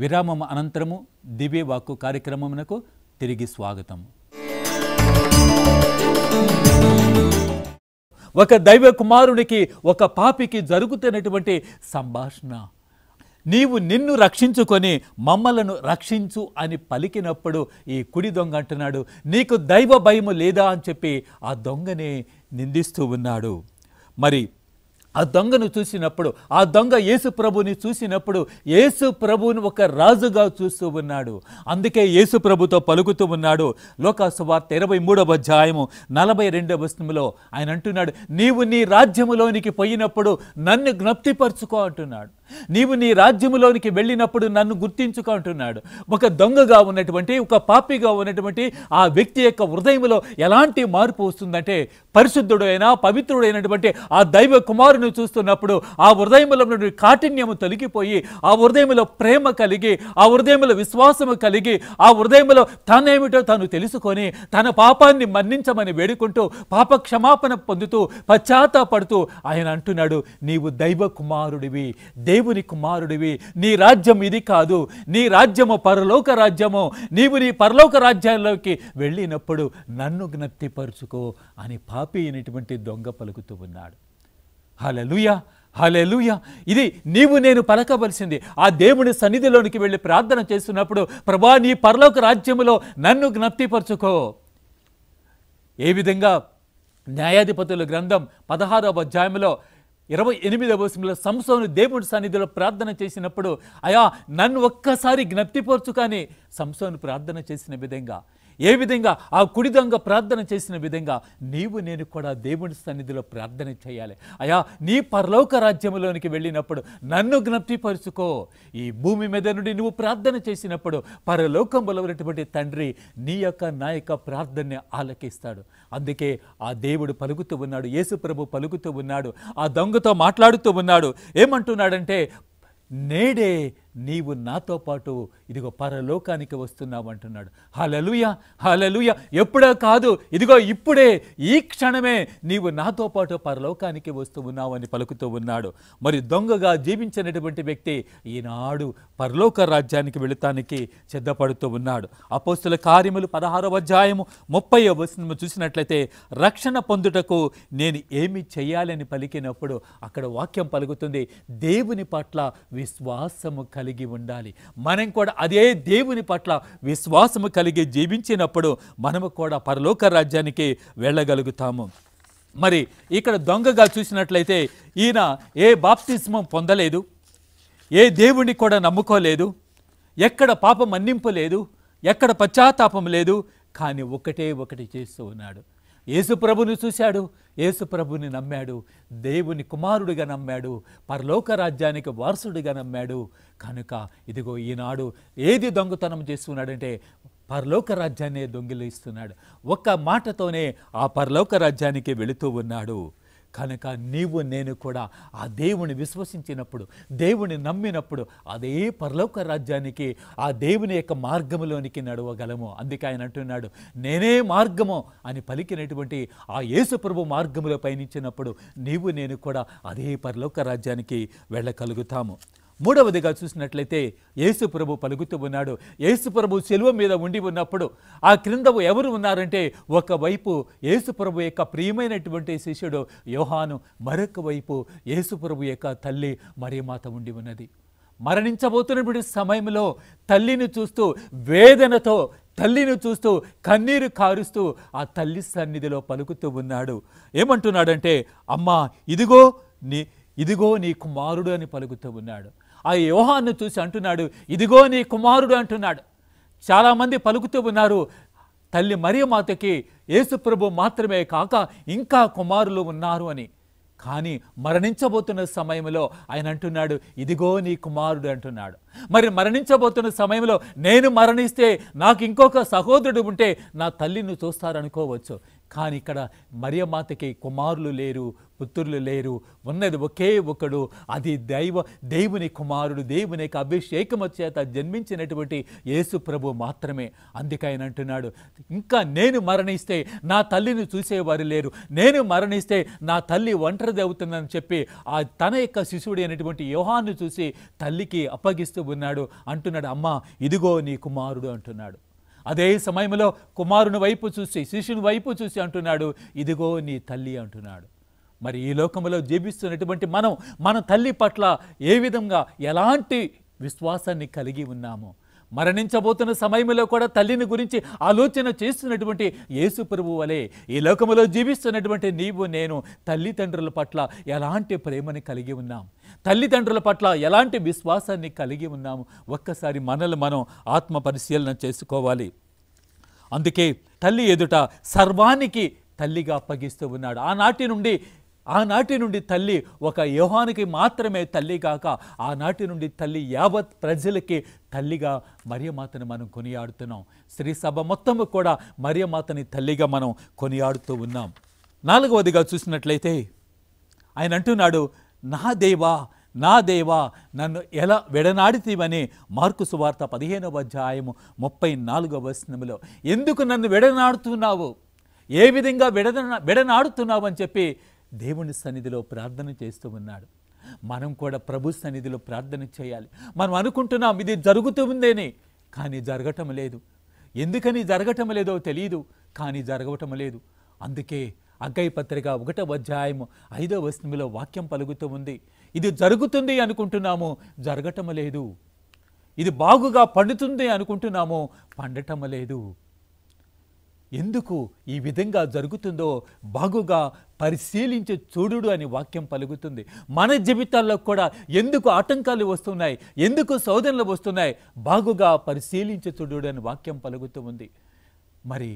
విరామం అనంతరము దివ్యవాక్కు కార్యక్రమమునకు తిరిగి స్వాగతం. ఒక దైవ కుమారునికి ఒక పాపికి జరుగుతున్నటువంటి సంభాషణ. నీవు నిన్ను రక్షించుకొని మమ్మలను రక్షించు అని పలికినప్పుడు ఈ కుడి దొంగ అంటున్నాడు, నీకు దైవ భయము లేదా అని చెప్పి ఆ దొంగనే నిందిస్తూ ఉన్నాడు. మరి ఆ దొంగను చూసినప్పుడు, ఆ దొంగ యేసు ప్రభుని చూసినప్పుడు యేసు ప్రభుని ఒక రాజుగా చూస్తూ ఉన్నాడు. అందుకే యేసు ప్రభుతో పలుకుతూ ఉన్నాడు. లోకాసు వార్త 23వ అధ్యాయము 42వ వచనములో ఆయన అంటున్నాడు, నీవు నీ రాజ్యములోనికి పోయినప్పుడు నన్ను జ్ఞప్తిపరచుకో అంటున్నాడు. నీవు నీ రాజ్యములోనికి వెళ్ళినప్పుడు నన్ను గుర్తించుకో అంటున్నాడు. ఒక దొంగగా ఉన్నటువంటి, ఒక పాపిగా ఉన్నటువంటి ఆ వ్యక్తి యొక్క హృదయంలో ఎలాంటి మార్పు వస్తుందంటే, పరిశుద్ధుడైన పవిత్రుడైనటువంటి ఆ దైవ కుమారుని చూస్తున్నప్పుడు ఆ హృదయంలో కాఠిన్యము తొలగిపోయి, ఆ హృదయంలో ప్రేమ కలిగి, ఆ హృదయంలో విశ్వాసము కలిగి, ఆ హృదయంలో తానేమిటో తాను తెలుసుకొని తన పాపాన్ని మన్నించమని వేడుకుంటూ పాప క్షమాపణ పొందుతూ పశ్చాత్తాపడుతూ ఆయన అంటున్నాడు, నీవు దైవ కుమారుడివి, దేవుని కుమారుడివి, నీ రాజ్యం ఇది కాదు, నీ రాజ్యము పరలోక రాజ్యము, నీవు నీ పరలోక రాజ్యాల్లోకి వెళ్ళినప్పుడు నన్ను జ్ఞప్తిపరుచుకో అని పాపి అయినటువంటి దొంగ పలుకుతూ ఉన్నాడు. హల్లెలూయా, హల్లెలూయా. ఇది నీవు నేను పలకవలసింది. ఆ దేవుని సన్నిధిలోనికి వెళ్ళి ప్రార్థన చేస్తున్నప్పుడు, ప్రభా నీ పరలోక రాజ్యములో నన్ను జ్ఞప్తిపరచుకో. ఏ విధంగా న్యాయాధిపతుల గ్రంథం 16వ అధ్యాయంలో 28వ వచనంలో సంసోను దేవుడి సన్నిధిలో ప్రార్థన చేసినప్పుడు, అయా నన్ను ఒక్కసారి జ్ఞప్తిపరచుకొని సంసోను ప్రార్థన చేసిన విధంగా, ఏ విధంగా ఆ కుడి దొంగ ప్రార్థన చేసిన విధంగా నీవు నేను కూడా దేవుడి సన్నిధిలో ప్రార్థన చేయాలి. అయా నీ పరలోక రాజ్యములోనికి వెళ్ళినప్పుడు నన్ను జ్ఞప్తిపరుచుకో. ఈ భూమి మీద నుండి నువ్వు ప్రార్థన చేసినప్పుడు పరలోకంలో ఉన్నటువంటి తండ్రి నీ యొక్క నా యొక్క ప్రార్థనని ఆలకిస్తాడు. అందుకే ఆ దేవుడు పలుకుతూ ఉన్నాడు, యేసు ప్రభు పలుకుతూ ఉన్నాడు, ఆ దొంగతో మాట్లాడుతూ ఉన్నాడు. ఏమంటున్నాడంటే, నేడే నీవు నాతో పాటు ఇదిగో పరలోకానికి వస్తున్నావు అంటున్నాడు. హల్లెలూయా, హల్లెలూయా. ఎప్పుడో కాదు, ఇదిగో ఇప్పుడే, ఈ క్షణమే నీవు నాతో పాటు పరలోకానికి వస్తూ ఉన్నావు అని పలుకుతూ ఉన్నాడు. మరి దొంగగా జీవించినటువంటి వ్యక్తి ఈనాడు పరలోక రాజ్యానికి వెళుతానికి సిద్ధపడుతూ ఉన్నాడు. అపోస్తుల కార్యములు 16వ అధ్యాయము 30వ వచనము చూసినట్లయితే, రక్షణ పొందుటకు నేను ఏమి చేయాలని పలికినప్పుడు అక్కడ వాక్యం పలుకుతుంది, దేవుని పట్ల విశ్వాసము కలిగి ఉండాలి. మనం కూడా అదే దేవుని పట్ల విశ్వాసము కలిగి జీవించినప్పుడు మనము కూడా పరలోక రాజ్యానికి వెళ్ళగలుగుతాము. మరి ఇక్కడ దొంగగా చూసినట్లయితే ఈయన ఏ బాప్తిస్మం పొందలేదు, ఏ దేవుణ్ణి కూడా నమ్ముకోలేదు, ఎక్కడ పాప మన్నింపు లేదు, ఎక్కడ పశ్చాత్తాపం లేదు. కానీ ఒకటి చేస్తూ ఉన్నాడు. యేసు ప్రభుని చూశాడు, యేసు ప్రభుని నమ్మాడు, దేవుని కుమారుడిగా నమ్మాడు, పరలోక రాజ్యానికి వారసుడిగా నమ్మాడు. కనుక ఇదిగో ఈనాడు ఏది దొంగతనం చేస్తున్నాడంటే పరలోక రాజ్యాన్ని దొంగిలిస్తున్నాడు. ఒక్క మాటతోనే ఆ పరలోక రాజ్యానికి వెళుతూ ఉన్నాడు. కనుక నీవు నేను కూడా ఆ దేవుని విశ్వసించినప్పుడు, దేవుని నమ్మినప్పుడు అదే పరలోక రాజ్యానికి, ఆ దేవుని యొక్క మార్గములోనికి నడవగలము. అందుకే ఆయన అంటున్నాడు, నేనే మార్గము అని పలికినటువంటి ఆ యేసు ప్రభు మార్గములో పయనించినప్పుడు నీవు నేను కూడా అదే పరలోక రాజ్యానికి వెళ్ళగలుగుతాము. మూడవదిగా చూసినట్లయితే యేసు ప్రభు పలుకుతూ ఉన్నాడు. యేసు ప్రభు శిలువ మీద ఉండి ఉన్నప్పుడు ఆ క్రింద ఎవరు ఉన్నారంటే, ఒకవైపు యేసు ప్రభు యొక్క ప్రియమైనటువంటి శిష్యుడు యోహాను, మరొక వైపు యేసు ప్రభు యొక్క తల్లి మరియమాత ఉండి ఉన్నది. మరణించబోతున్నటువంటి సమయంలో తల్లిని చూస్తూ వేదనతో, తల్లిని చూస్తూ కన్నీరు కారుస్తూ ఆ తల్లి సన్నిధిలో పలుకుతూ ఉన్నాడు. ఏమంటున్నాడంటే, అమ్మా ఇదిగో నీ కుమారుడు అని పలుకుతూ ఉన్నాడు. ఆ యోహాను చూసి అంటున్నాడు, ఇదిగో నీ కుమారుడు అంటున్నాడు. చాలామంది పలుకుతూ ఉన్నారు, తల్లి మరియమాతకి యేసు ప్రభు మాత్రమే కాక ఇంకా కుమారులు ఉన్నారు అని. కానీ మరణించబోతున్న సమయంలో ఆయన అంటున్నాడు, ఇదిగో నీ కుమారుడు అంటున్నాడు. మరి మరణించబోతున్న సమయంలో నేను మరణిస్తే నాకు ఇంకొక సహోదరుడు ఉంటే నా తల్లిని చూస్తారనుకోవచ్చు. కానీ ఇక్కడ మరియమాతకి కుమారులు లేరు, పుత్రులు లేరు, ఉన్నది ఒకే ఒకడు, అది దేవుని కుమారుడు, దేవుని యొక్క అభిషేకము చేత జన్మించినటువంటి యేసు ప్రభు మాత్రమే. అందుకే ఆయన అంటున్నాడు, ఇంకా నేను మరణిస్తే నా తల్లిని చూసేవారు లేరు, నేను మరణిస్తే నా తల్లి ఒంటరిది అవుతుందని చెప్పి తన యొక్క శిశువుడు అయినటువంటి యోహాను చూసి తల్లికి అప్పగిస్తూ ఉన్నాడు. అంటున్నాడు, అమ్మా ఇదిగో నీ కుమారుడు అంటున్నాడు. అదే సమయంలో కుమారుని వైపు చూసి, శిష్యుని వైపు చూసి అంటున్నాడు, ఇదిగో నీ తల్లి అంటున్నాడు. మరి ఈ లోకంలో జీవిస్తున్నటువంటి మనం మన తల్లి పట్ల ఏ విధంగా ఎలాంటి విశ్వాసాన్ని కలిగి ఉన్నాము? మరణించబోతున్న సమయంలో కూడా తల్లిని గురించి ఆలోచన చేస్తున్నటువంటి యేసు ప్రభువు వలె ఈ లోకంలో జీవిస్తున్నటువంటి నీవు నేను తల్లిదండ్రుల పట్ల ఎలాంటి ప్రేమని కలిగి ఉన్నాం? తల్లిదండ్రుల పట్ల ఎలాంటి విశ్వాసాన్ని కలిగి ఉన్నాము? ఒక్కసారి మనల్ని మనం ఆత్మ పరిశీలన చేసుకోవాలి. అందుకే తల్లి ఎదుట సర్వానికి తల్లిగా అప్పగిస్తూ ఉన్నాడు. ఆనాటి నుండి తల్లి ఒక యోహానికి మాత్రమే తల్లి కాక ఆనాటి నుండి తల్లి యావత్ ప్రజలకి తల్లిగా మరియమాతని మనం కొనియాడుతున్నాం. శ్రీ సభ మొత్తము కూడా మరియమాతని తల్లిగా మనం కొనియాడుతూ ఉన్నాం. 4వదిగా చూసినట్లయితే ఆయన అంటున్నాడు, నా దేవా నా దేవా నన్ను ఎలా విడనాడితీవని మార్కు సువార్త 15వ అధ్యాయము 34వ వచనములో, ఎందుకు నన్ను విడనాడుతున్నావు, ఏ విధంగా విడనాడుతున్నావు అని చెప్పి దేవుని సన్నిధిలో ప్రార్థన చేస్తూ ఉన్నాడు. మనం కూడా ప్రభు సన్నిధిలో ప్రార్థన చేయాలి. మనం అనుకుంటున్నాం ఇది జరుగుతుందేని, కానీ జరగటం లేదు. ఎందుకని జరగటం లేదో తెలియదు, కానీ జరగటం లేదు. అందుకే హగ్గయి పత్రిక 1వ అధ్యాయము 5వ వచనములో వాక్యం పలుకుతూ ఉంది, ఇది జరుగుతుంది అనుకుంటున్నాము, జరగటం లేదు. ఇది బాగుగా పండుతుంది అనుకుంటున్నాము, పండటం లేదు. ఎందుకు ఈ విధంగా జరుగుతుందో బాగుగా పరిశీలించి చూడుడు అని వాక్యం పలుకుతుంది. మన జీవితాల్లో కూడా ఎందుకు ఆటంకాలు వస్తున్నాయి, ఎందుకు శోధనలు వస్తున్నాయి, బాగుగా పరిశీలించి చూడుడు అని వాక్యం పలుకుతూ ఉంది. మరి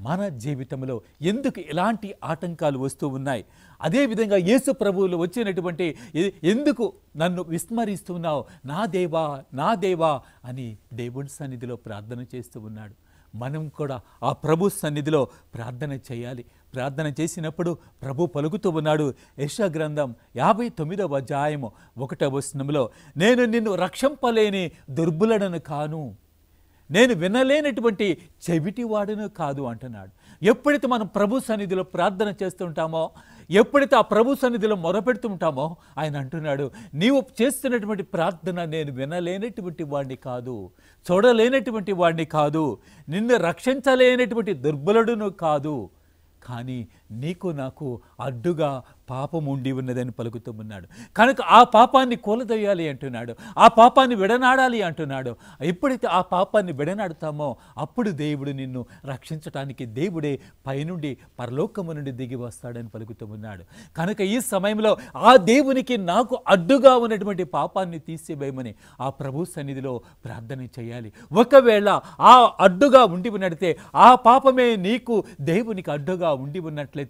మన జీవితంలో ఎందుకు ఇలాంటి ఆటంకాలు వస్తూ ఉన్నాయి? అదేవిధంగా యేసు ప్రభువులు వచ్చినటువంటి ఎందుకు నన్ను విస్మరిస్తున్నావు, నా దేవా నా దేవా అని దేవుని సన్నిధిలో ప్రార్థన చేస్తూ ఉన్నాడు. మనం కూడా ఆ ప్రభు సన్నిధిలో ప్రార్థన చేయాలి. ప్రార్థన చేసినప్పుడు ప్రభు పలుకుతూ ఉన్నాడు. యెషయా గ్రంథం 59వ అధ్యాయము 1వ వచనములో, నేను నిన్ను రక్షింపలేని దుర్బలుడను కాను, నేను వినలేనటువంటి చెవిటివాడును కాదు అంటున్నాడు. ఎప్పుడైతే మనం ప్రభు సన్నిధిలో ప్రార్థన చేస్తుంటామో, ఎప్పుడైతే ఆ ప్రభు సన్నిధిలో మొరపెడుతుంటామో ఆయన అంటున్నాడు, నీవు చేస్తున్నటువంటి ప్రార్థన నేను వినలేనటువంటి వాడిని కాదు, చూడలేనటువంటి వాడిని కాదు, నిన్ను రక్షించలేనటువంటి దుర్బలుడును కాదు, కానీ నీకు నాకు అడ్డుగా పాపం ఉండి ఉన్నదని పలుకుతూ ఉన్నాడు. కనుక ఆ పాపాన్ని కూలదొయ్యాలి అంటున్నాడు, ఆ పాపాన్ని విడనాడాలి అంటున్నాడు. ఎప్పుడైతే ఆ పాపాన్ని విడనాడుతామో అప్పుడు దేవుడు నిన్ను రక్షించటానికి దేవుడే పైనుండి పరలోకము నుండి దిగి వస్తాడని పలుకుతూ ఉన్నాడు. కనుక ఈ సమయంలో ఆ దేవునికి నాకు అడ్డుగా ఉన్నటువంటి పాపాన్ని తీసివేయమని ఆ ప్రభు సన్నిధిలో ప్రార్థన చేయాలి. ఒకవేళ ఆ అడ్డుగా ఉండి ఉన్నట్లయితే, ఆ పాపమే నీకు దేవునికి అడ్డుగా ఉండి ఉన్నట్లయితే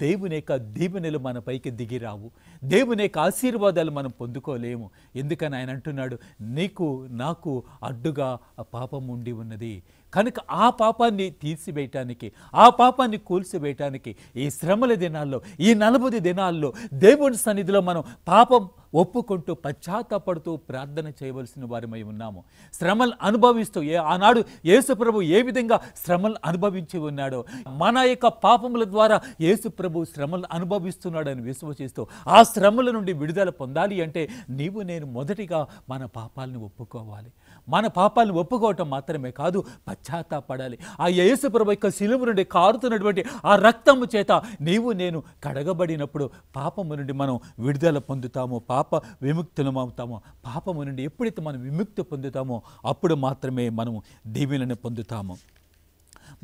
దేవుని యొక్క దీవెనలు మన పైకి దిగిరావు, దేవుని యొక్క ఆశీర్వాదాలు మనం పొందుకోలేము. ఎందుకని ఆయన అంటున్నాడు, నీకు నాకు అడ్డుగా ఆ పాపం ఉండి ఉన్నది. కనుక ఆ పాపాన్ని తీసివేయటానికి, ఆ పాపాన్ని కూల్చివేయటానికి ఈ శ్రమల దినాల్లో, ఈ 40 దినాల్లో దేవుని సన్నిధిలో మనం పాపం ఒప్పుకుంటూ పశ్చాత్తాపడుతూ ప్రార్థన చేయవలసిన వారిమై ఉన్నాము. శ్రమలు అనుభవిస్తూ ఆనాడు యేసు ప్రభు ఏ విధంగా శ్రమలు అనుభవించి ఉన్నాడో, మన యొక్క పాపముల ద్వారా యేసు ప్రభు శ్రమలు అనుభవిస్తున్నాడని విశ్వసిస్తూ ఆ శ్రమల నుండి విడుదల పొందాలి అంటే నీవు నేను మొదటిగా మన పాపాలను ఒప్పుకోవాలి. మన పాపాలను ఒప్పుకోవటం మాత్రమే కాదు, పశ్చాత్తాపడాలి. ఆ యేసు ప్రభు యొక్క శిలువ నుండి కారుతున్నటువంటి ఆ రక్తము చేత నీవు నేను కడగబడినప్పుడు పాపము నుండి మనం విడుదల పొందుతాము, పాప విముక్తులమవుతామో. పాపము నుండి ఎప్పుడైతే మనం విముక్తి పొందుతామో అప్పుడు మాత్రమే మనం దీవెనను పొందుతాము.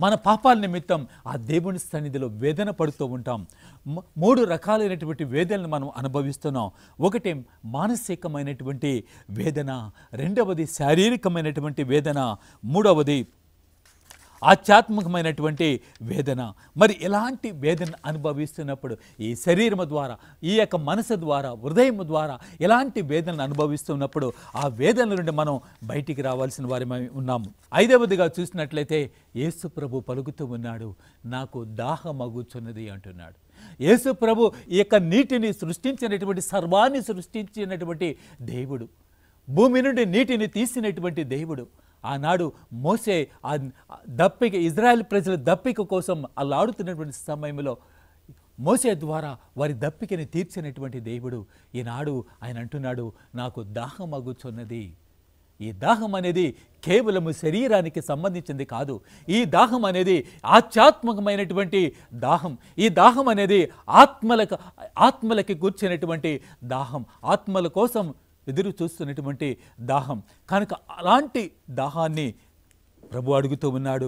మన పాపాల నిమిత్తం ఆ దేవుని సన్నిధిలో వేదన పడుతూ ఉంటాం. 3 రకాలైనటువంటి వేదనలు మనం అనుభవిస్తున్నాం. ఒకటి మానసికమైనటువంటి వేదన, రెండవది శారీరకమైనటువంటి వేదన, మూడవది ఆధ్యాత్మికమైనటువంటి వేదన. మరి ఎలాంటి వేదన అనుభవిస్తున్నప్పుడు ఈ శరీరము ద్వారా, ఈ యొక్క మనసు ద్వారా, హృదయం ద్వారా ఎలాంటి వేదనను అనుభవిస్తున్నప్పుడు ఆ వేదన నుండి మనం బయటికి రావాల్సిన వారిమై ఉన్నాము. ఐదవదిగా చూసినట్లయితే యేసు ప్రభు పలుకుతూ ఉన్నాడు, నాకు దాహమగుచున్నది అంటున్నాడు. యేసు ప్రభు ఈ యొక్క నీటిని సృష్టించినటువంటి, సర్వాన్ని సృష్టించినటువంటి దేవుడు, భూమి నుండి నీటిని తీసినటువంటి దేవుడు. ఆనాడు మోసే ఆ దప్పిక, ఇజ్రాయెల్ ప్రజల దప్పిక కోసం అల్లాడుతున్నటువంటి సమయంలో మోసే ద్వారా వారి దప్పికని తీర్చినటువంటి దేవుడు. ఈనాడు ఆయన అంటున్నాడు, నాకు దాహం అగుచున్నది. ఈ దాహం అనేది కేవలము శరీరానికి సంబంధించింది కాదు. ఈ దాహం అనేది ఆధ్యాత్మికమైనటువంటి దాహం. ఈ దాహం అనేది ఆత్మలకి కూర్చున్నటువంటి దాహం, ఆత్మల కోసం ఎదురు చూస్తున్నటువంటి దాహం. కనుక అలాంటి దాహాన్ని ప్రభు అడుగుతూ ఉన్నాడు.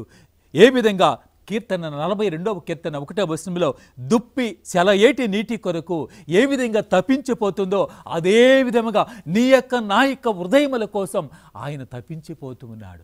ఏ విధంగా? కీర్తన 42వ కీర్తన 1వ వచనంలో దుప్పి సెలయేటి నీటి కొరకు ఏ విధంగా తప్పించిపోతుందో అదే విధముగా నీ యొక్క నా యొక్క హృదయముల కోసం ఆయన తప్పించిపోతూ ఉన్నాడు.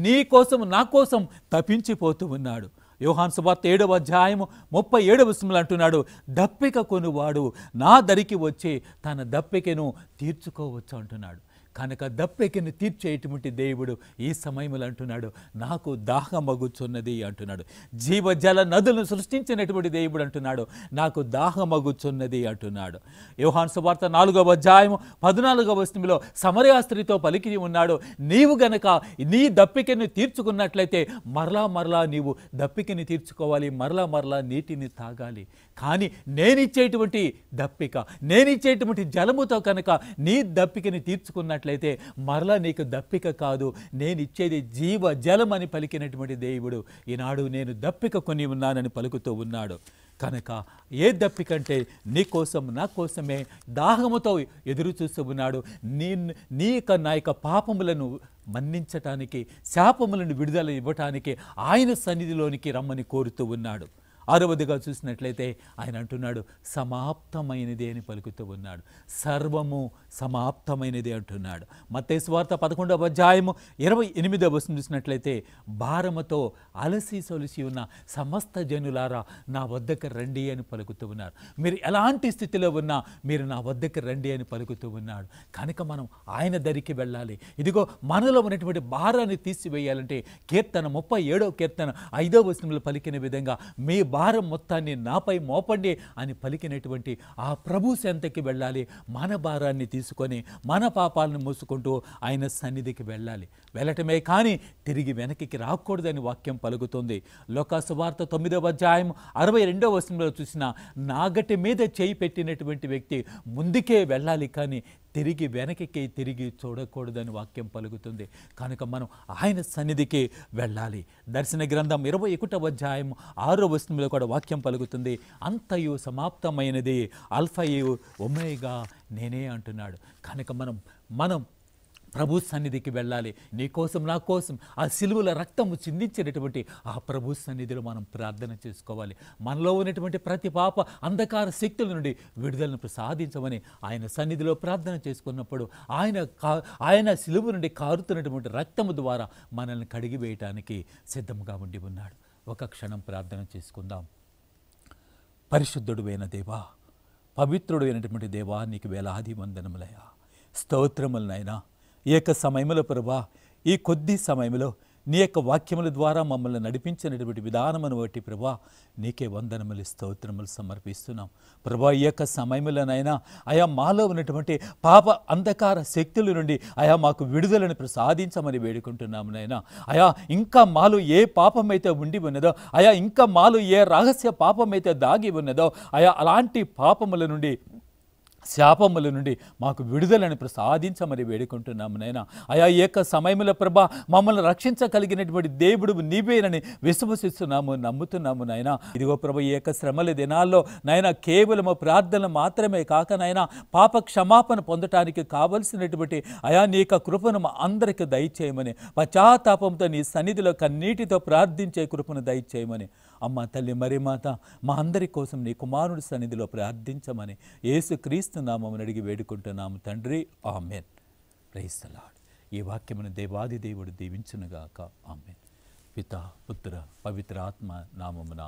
నీ కోసం, నా కోసం తప్పించిపోతూ ఉన్నాడు. యోహాను సువార్త 7వ అధ్యాయము 37వ వచనంలో అంటున్నాడు, దప్పిక కొనువాడు నా దరికి వచ్చి తన దప్పికను తీర్చుకోవచ్చు అంటున్నాడు. కనుక దప్పికను తీర్చేటువంటి దేవుడు ఈ సమయంలో అంటున్నాడు, నాకు దాహమగుచున్నది అంటున్నాడు. జీవజల నదులను సృష్టించినటువంటి దేవుడు అంటున్నాడు, నాకు దాహమగుచున్నది అంటున్నాడు. యోహాను సువార్త 4వ అధ్యాయము 14వ వచనంలో సమరయ స్త్రీతో పలికి ఉన్నాడు, నీవు గనక నీ దప్పికను తీర్చుకున్నట్లయితే మరలా నీవు దప్పికని తీర్చుకోవాలి, మరలా నీటిని తాగాలి. కానీ నేనిచ్చేటువంటి దప్పిక, నేనిచ్చేటువంటి జలముతో కనుక నీ దప్పికని తీర్చుకున్నట్లయితే మరలా నీకు దప్పిక కాదు, నేనిచ్చేది జీవ జలం అని పలికినటువంటి దేవుడు ఈనాడు నేను దప్పిక కొని ఉన్నానని పలుకుతూ ఉన్నాడు. కనుక ఏ దప్పికంటే నీ కోసం, నా కోసమే దాహముతో ఎదురు చూస్తూ ఉన్నాడు. నీ నా యొక్క పాపములను మన్నించటానికి, శాపములను విడుదల ఇవ్వటానికి ఆయన సన్నిధిలోనికి రమ్మని కోరుతూ ఉన్నాడు. 6వదిగా చూసినట్లయితే ఆయన అంటున్నాడు, సమాప్తమైనది అని పలుకుతూ ఉన్నాడు. సర్వము సమాప్తమైనది అంటున్నాడు. మత్తయి సువార్త 11వ అధ్యాయము 28వ వచనం చూసినట్లయితే, భారముతో అలసి సొలిసి ఉన్న సమస్త జనులారా నా వద్దకు రండి అని పలుకుతూ ఉన్నారు. మీరు ఎలాంటి స్థితిలో ఉన్నా మీరు నా వద్దకు రండి అని పలుకుతూ ఉన్నాడు. కనుక మనం ఆయన దరికి వెళ్ళాలి. ఇదిగో మనలో ఉన్నటువంటి భారాన్ని తీసివేయాలంటే కీర్తన 37వ కీర్తన 5వ వచనంలో పలికిన విధంగా మీ భారం మొత్తాన్ని నాపై మోపండి అని పలికినటువంటి ఆ ప్రభు చెంతకి వెళ్ళాలి. మన భారాన్ని తీసుకొని మన పాపాలను మోసుకుంటూ ఆయన సన్నిధికి వెళ్ళాలి. వెళ్ళటమే కానీ తిరిగి వెనక్కి రాకూడదని వాక్యం పలుకుతుంది. లోకా సువార్త 9వ అధ్యాయం 62వ వచనంలో చూసిన, నాగటి మీద చేయి పెట్టినటువంటి వ్యక్తి ముందుకే వెళ్ళాలి కానీ తిరిగి చూడకూడదని వాక్యం పలుకుతుంది. కనుక మనం ఆయన సన్నిధికి వెళ్ళాలి. దర్శన గ్రంథం 21వ అధ్యాయం 6వ వచనంలో కూడా వాక్యం పలుకుతుంది, అంతయు సమాప్తమైనది, అల్ఫయు ఒమేగా నేనే అంటున్నాడు. కనుక మనం ప్రభు సన్నిధికి వెళ్ళాలి. నీ కోసం, నా కోసం ఆ సిలువల రక్తము చిందించినటువంటి ఆ ప్రభు సన్నిధిలో మనం ప్రార్థన చేసుకోవాలి. మనలో ఉన్నటువంటి ప్రతి పాప అంధకార శక్తుల నుండి విడుదలను ప్రసాదించమని ఆయన సన్నిధిలో ప్రార్థన చేసుకున్నప్పుడు ఆయన సిలువ నుండి కారుతున్నటువంటి రక్తము ద్వారా మనల్ని కడిగివేయటానికి సిద్ధంగా ఉండి ఉన్నాడు. ఒక క్షణం ప్రార్థన చేసుకుందాం. పరిశుద్ధుడు అయిన దేవా, పవిత్రుడు అయినటువంటి దేవా, నీకు వేలాది వందనములయ్యా, స్తోత్రములనైనా. ఈ యొక్క సమయంలో ప్రభా, ఈ కొద్ది సమయంలో నీ యొక్క వాక్యముల ద్వారా మమ్మల్ని నడిపించినటువంటి విధానమును బట్టి ప్రభా నీకే వందనములు, స్తోత్రములు సమర్పిస్తున్నాం. ప్రభా ఈ యొక్క సమయంలోనైనా ఆయా మాలో ఉన్నటువంటి పాప అంధకార శక్తుల నుండి ఆయా మాకు విడుదలను ప్రసాదించమని వేడుకుంటున్నాము నైనా. ఆయా ఇంకా మాలో ఏ పాపమైతే ఉండి ఉన్నదో, ఆయా ఇంకా మాలో ఏ రహస్య పాపమైతే దాగి ఉన్నదో, ఆయా అలాంటి పాపముల నుండి, శాపముల నుండి మాకు విడుదలను ప్రసాదించమని వేడుకుంటున్నాము నైనా. ఆయా ఏక సమయంలో ప్రభా మమ్మల్ని రక్షించగలిగినటువంటి దేవుడు నీవేనని విశ్వసిస్తున్నాము, నమ్ముతున్నాము నైనా. ఇదిగో ప్రభా ఏక శ్రమల దినాల్లో నైనా కేవలము ప్రార్థన మాత్రమే కాక నైనా పాప క్షమాపణ పొందటానికి కావలసినటువంటి ఆయా నీ యొక్క కృపను మా అందరికీ దయచేయమని, పశ్చాత్తాపంతో నీ సన్నిధిలో కన్నీటితో ప్రార్థించే కృపను దయచేయమని అమ్మ తల్లి మరి మాత మా అందరి కోసం నీ కుమారుడి సన్నిధిలో ప్రార్థించమని యేసుక్రీస్తు నామమున అడిగి వేడుకుంటున్నాము తండ్రి. ఆమెన్. Praise the lord. ఈ వాక్యమును దేవాది దేవుడు దీవించునుగాక. ఆమెన్. పిత పుత్ర పవిత్ర ఆత్మ నామమున